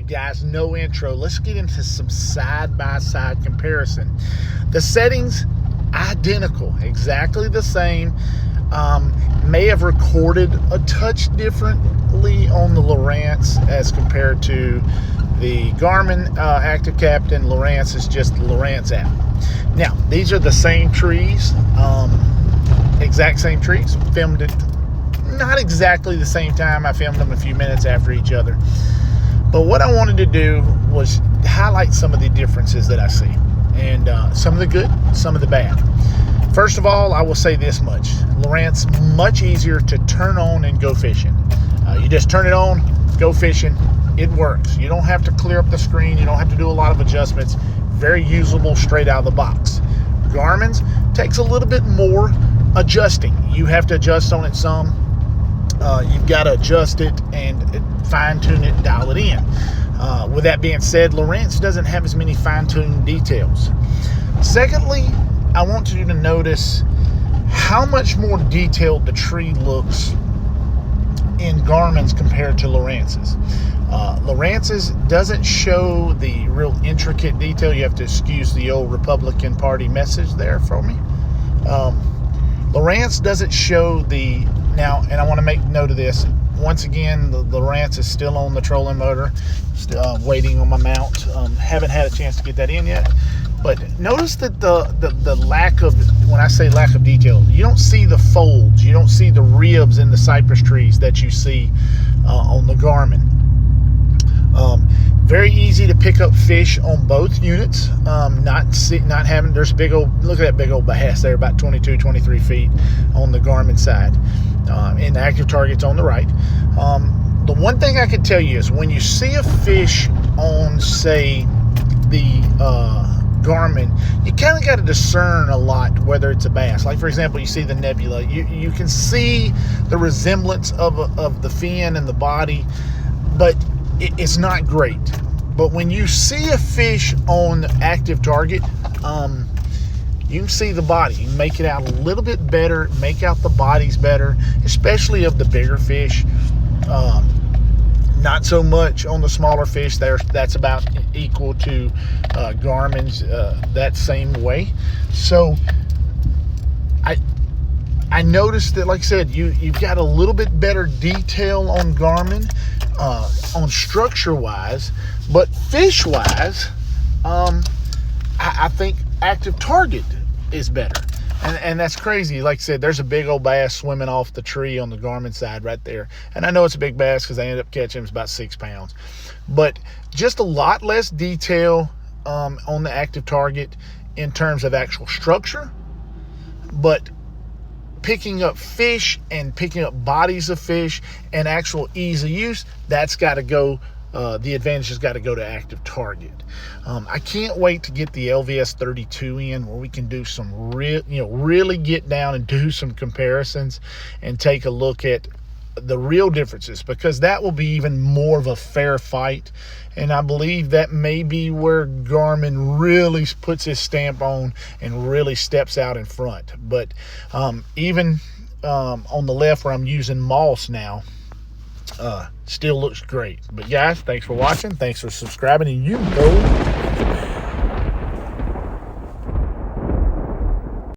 right, guys, no intro. Let's get into some side-by-side comparison. The settings, identical, exactly the same. May have recorded a touch differently on the Lowrance as compared to the Garmin Active Captain. Lowrance is just the Lowrance app. Now, these are the same trees, exact same trees. Filmed it not exactly the same time. I filmed them a few minutes after each other. But what I wanted to do was highlight some of the differences that I see, and some of the good, some of the bad. First of all, I will say this much. Lowrance, much easier to turn on and go fishing. You just turn it on, go fishing. It works. You don't have to clear up the screen. You don't have to do a lot of adjustments. Very usable straight out of the box. Garmin's takes a little bit more adjusting. You have to adjust on it some. You've got to adjust it and fine-tune it, dial it in. With that being said, Lowrance doesn't have as many fine-tuned details. Secondly, I want you to notice how much more detailed the tree looks in Garmin's compared to Lowrance's. Lowrance's doesn't show the real intricate detail. You have to excuse the old Republican Party message there for me. Lowrance doesn't show the, now, and I want to make note of this. Once again, the Lowrance is still on the trolling motor, still waiting on my mount. Haven't had a chance to get that in yet. But notice that the lack of, when I say lack of detail, you don't see the folds, you don't see the ribs in the cypress trees that you see on the Garmin. Very easy to pick up fish on both units. Not having, there's big old, look at that big old bass there, about 22, 23 feet on the Garmin side. And the active target's on the right. The one thing I can tell you is when you see a fish on, say, the Garmin, you kind of got to discern a lot whether it's a bass. Like, for example, you see the nebula. You can see the resemblance of the fin and the body, but it's not great. But when you see a fish on active target, you can see the body. You can make it out a little bit better, make out the bodies better, especially of the bigger fish. Not so much on the smaller fish. That's about equal to Garmin's that same way. So I noticed that, like I said, you've got a little bit better detail on Garmin, on structure wise, but fish wise, I think active target is better. And that's crazy. Like I said, there's a big old bass swimming off the tree on the Garmin side right there. And I know it's a big bass because I ended up catching him. It's about 6 pounds. But just a lot less detail on the active target in terms of actual structure. But picking up fish and picking up bodies of fish and actual ease of use, that's got to go. The advantage has got to go to active target. I can't wait to get the LVS32 in, where we can do some really get down and do some comparisons and take a look at the real differences, because that will be even more of a fair fight. And I believe that may be where Garmin really puts his stamp on and really steps out in front. But even on the left where I'm using moss now, still looks great. But guys, thanks for watching, thanks for subscribing, and you know